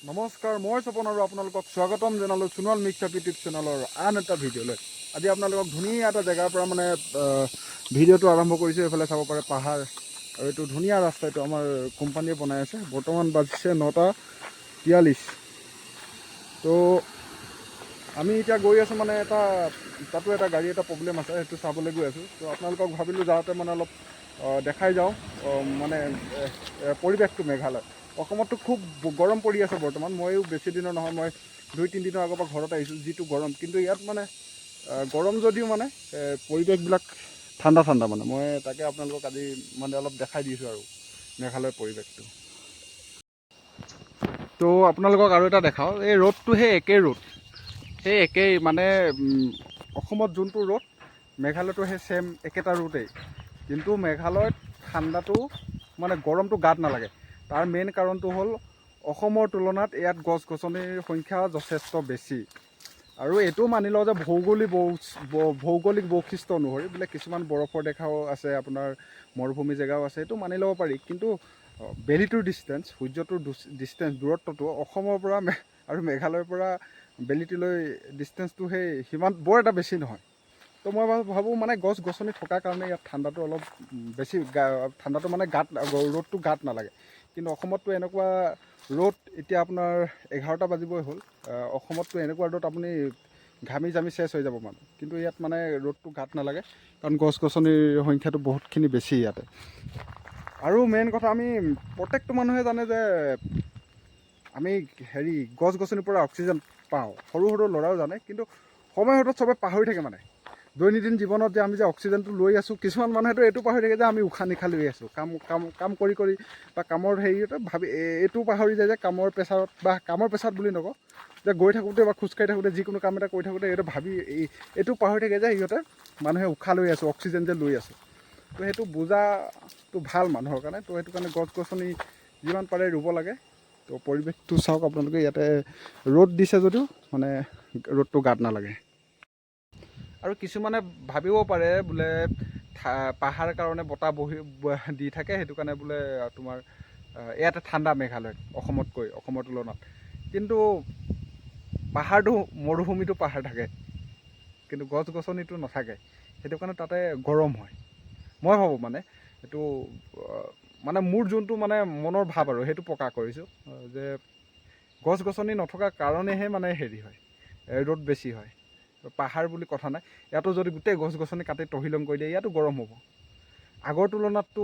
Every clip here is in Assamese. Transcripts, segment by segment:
নমস্কাৰ, মই স্বপন আৰু আপোনালোকক স্বাগতম জনালোঁ সোণোৱাল মিক্স আপ ইউটিউব চেনেলৰ আন এটা ভিডিঅ'লৈ। আজি আপোনালোকক ধুনীয়া এটা জেগাৰ পৰা ভিডিঅ'টো আৰম্ভ কৰিছোঁ। এইফালে চাব পাৰে পাহাৰ, আৰু এইটো ধুনীয়া ৰাস্তা। এইটো আমাৰ কোম্পানীয়ে বনাই আছে। বৰ্তমান বাজিছে 9:43। তো আমি এতিয়া গৈ আছোঁ তাতো এটা গাড়ী এটা প্ৰব্লেম আছে, সেইটো চাবলৈ গৈ আছোঁ। তো আপোনালোকক ভাবিলোঁ যাওঁতে অলপ দেখাই যাওঁ পৰিৱেশটো মেঘালয়। অসমততো খুব গৰম পৰি আছে বৰ্তমান। ময়ো বেছি দিনৰ নহয়, মই 2-3 দিনৰ আগৰ পৰা ঘৰত আহিছোঁ। যিটো গৰম, কিন্তু ইয়াত গৰম যদিও পৰিৱেশবিলাক ঠাণ্ডা ঠাণ্ডা। মই তাকে আপোনালোকক আজি অলপ দেখাই দিছোঁ আৰু মেঘালয়ৰ পৰিৱেশটো। তো আপোনালোকক আৰু এটা দেখাওঁ, এই ৰ'দটো সেই একেই ৰ'দ, সেই একেই অসমত যোনটো ৰ'দ, মেঘালয়তো সেই ছেম একেটা ৰ'দেই। কিন্তু মেঘালয়ত ঠাণ্ডাটো গৰমটো গাত নালাগে। তাৰ মেইন কাৰণটো হ'ল অসমৰ তুলনাত ইয়াত গছ গছনিৰ সংখ্যা যথেষ্ট বেছি। আৰু এইটো মানি লওঁ যে ভৌগোলিক বৈশিষ্ট্য অনুসৰি বোলে কিছুমান বৰফৰ দেখাও আছে, আপোনাৰ মৰুভূমি জেগাও আছে, এইটো মানি ল'ব পাৰি। কিন্তু বেলিটোৰ ডিষ্টেঞ্চ, সূৰ্যটোৰ ডিষ্টেঞ্চ, দূৰত্বটো অসমৰ পৰা আৰু মেঘালয়ৰ পৰা বেলিটোলৈ ডিষ্টেঞ্চটো সিমান বৰ এটা বেছি নহয়। তো মই ভাবোঁ গছ গছনি থকাৰ কাৰণে ইয়াত ঠাণ্ডাটো অলপ বেছি, ঠাণ্ডাটো গাত, ৰ'দটো গাত নালাগে। কিন্তু অসমততো এনেকুৱা ৰ'দ, এতিয়া আপোনাৰ 11টা বাজিবই হ'ল, অসমততো এনেকুৱা ৰ'দ আপুনি ঘামি জামি চেচ হৈ যাব কিন্তু ইয়াত ৰ'দটো গাত নালাগে, কাৰণ গছ গছনিৰ সংখ্যাটো বহুতখিনি বেছি ইয়াতে। আৰু মেইন কথা, আমি প্ৰত্যেকটো মানুহে জানে যে আমি গছ গছনিৰ পৰা অক্সিজেন পাওঁ। সৰু সৰু ল'ৰাও জানে, কিন্তু সময়ত চবে পাহৰি থাকে। দৈনন্দিন জীৱনত যে আমি যে অক্সিজেনটো লৈ আছোঁ, কিছুমান মানুহেতো এইটো পাহৰি থাকে যে আমি উশাহ নিশাহ লৈ আছোঁ কাম কৰি বা কামৰ ভাবি এইটো পাহৰি যায় যে কামৰ প্ৰেছাৰত বুলি নকওঁ, যে গৈ থাকোঁতে বা খোজকাঢ়ি থাকোঁতে যিকোনো কাম এটা কৰি থাকোঁতে এইটো পাহৰি থাকে যে মানুহে উশাহ লৈ আছোঁ, অক্সিজেন যে লৈ আছোঁ। তো সেইটো বুজাটো ভাল মানুহৰ কাৰণে। তো সেইটো কাৰণে গছ গছনি যিমান পাৰে ৰুব লাগে। তো পৰিৱেশটো চাওক আপোনালোকে, ইয়াতে ৰ'দ দিছে যদিও ৰ'দটো গাত নালাগে। আৰু কিছুমানে ভাবিব পাৰে বোলে পাহাৰ কাৰণে বতাহ দি থাকে, সেইটো কাৰণে বোলে তোমাৰ ইয়াতে ঠাণ্ডা মেঘালয়ত অসমৰ তুলনাত। কিন্তু পাহাৰটো, মৰুভূমিটো পাহাৰ থাকে, কিন্তু গছ গছনিটো নাথাকে। সেইটো কাৰণে তাতে গৰম হয়। মই ভাবোঁ এইটো মোৰ যোনটো মনৰ ভাৱ আৰু সেইটো প্ৰকাশ কৰিছোঁ, যে গছ গছনি নথকাৰ কাৰণেহে হয়, ৰ'দ বেছি হয়। পাহাৰ বুলি কথা নাই, ইয়াতো যদি গোটেই গছ গছনি কাটি তহিলং কৰি দিয়ে, ইয়াতো গৰম হ'ব। আগৰ তুলনাততো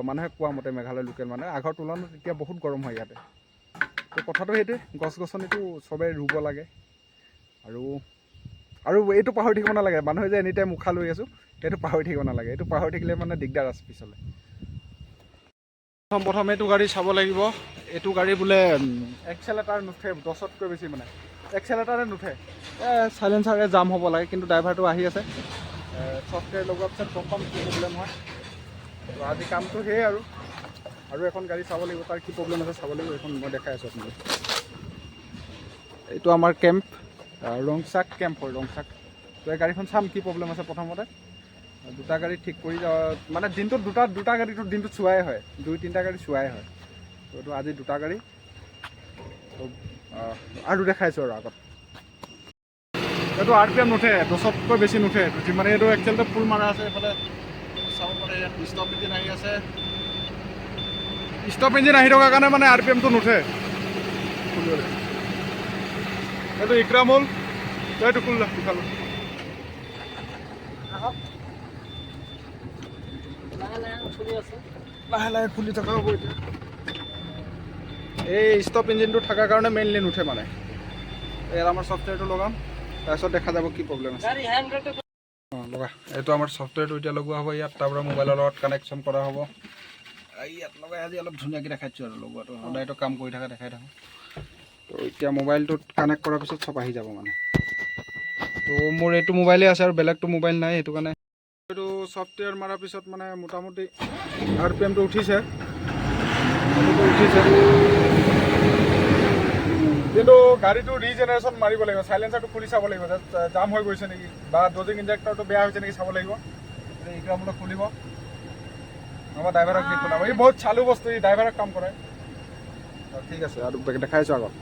মানুহে কোৱা মতে, মেঘালয়ৰ লোকেল মানুহে, আগৰ তুলনাত এতিয়া বহুত গৰম হয় ইয়াতে। তো কথাটো সেইটোৱে, গছ গছনিটো চবেই ৰুব লাগে। আৰু এইটো পাহৰি থাকিব নালাগে, মানুহে যে এনিটাইম উশাহ লৈ আছোঁ, সেইটো পাহৰি থাকিব নালাগে। এইটো পাহৰি থাকিলে দিগদাৰ আছে পিছলৈ। প্ৰথম এইটো গাড়ী চাব লাগিব। এইটো গাড়ী বোলে এক্সেলেটাৰ নুঠে, 10তকৈ বেছি এক্সেলেটাৰে নুঠে। চাইলেঞ্চাৰে জাম হ'ব লাগে, কিন্তু ড্ৰাইভাৰটো আহি আছে। ছফ্টৱেৰ লগোৱাৰ পিছত গম পাম কি প্ৰব্লেম হয়। তো আজি কামটো সেয়ে আৰু এখন গাড়ী চাব লাগিব, তাৰ কি প্ৰব্লেম আছে চাব লাগিব। এইখন মই দেখাই আছোঁ আপোনালোকক। এইটো আমাৰ কেম্প, ৰংচাক কেম্প হয়, ৰংচাক। তো এই গাড়ীখন চাম কি প্ৰব্লেম আছে প্ৰথমতে। দুটা গাড়ী ঠিক কৰি দিনটোত দুটা গাড়ীটো দিনটোত চোৱাই হয়, 2-3টা গাড়ী চোৱাই হয়। তো এইটো আজি দুটা গাড়ী। তো আৰু দেখাইছোঁ আৰু আগত। এইটো RPM নুঠে, 10তকৈ বেছি নুঠে। এইটো এক্সেলটো ফুল মাৰা আছে। এইফালে চাব পাৰে, ইয়াত ষ্টপ ইঞ্জিন আহি আছে। ষ্টপ ইঞ্জিন আহি থকাৰ কাৰণে RPMটো নুঠে। এইটো ইক্ৰামুল, এইটো খুল ইফালে লাহে লাহে খুলি থকা হ'ব এতিয়া। এই ষ্টপ ইঞ্জিনটো থকাৰ কাৰণে মেইনলি নুঠে। ইয়াত আমাৰ ছফ্টৱেৰটো লগাম, তাৰপিছত দেখা যাব কি প্ৰব্লেম আছে। লগা, এইটো আমাৰ ছফ্টৱেৰটো এতিয়া লগোৱা হ'ব ইয়াত। তাৰপৰা মোবাইলৰ লগত কানেকশ্যন কৰা হ'ব। ইয়াত লগাই আজি অলপ ধুনীয়াকৈ দেখাইছোঁ আৰু লগোৱাটো। সদায়তো কাম কৰি দেখাই থাকোঁ। তো এতিয়া মোবাইলটোত কানেক্ট কৰাৰ পিছত চব আহি যাব তো মোৰ এইটো মোবাইলেই আছে আৰু বেলেগটো মোবাইল নাই, সেইটো কাৰণে। এইটো ছফ্টৱেৰ মৰাৰ পিছত মোটামুটি RPMটো উঠিছে। কিন্তু গাড়ীটো ৰিজেনেৰেশ্যন মাৰিব লাগিব, চাইলেঞ্চাৰটো খুলি চাব লাগিব, জাম হৈ গৈছে নেকি, বা ডজিং ইঞ্জেক্টৰটো বেয়া হৈছে নেকি চাব লাগিব। ইক্ৰামুলক খুলিব, নহ'বা ড্ৰাইভাৰক দি খোলাব। এই বহুত চালু বস্তু, এই ড্ৰাইভাৰক কাম কৰে। ঠিক আছে আৰু দেখাইছোঁ আগত।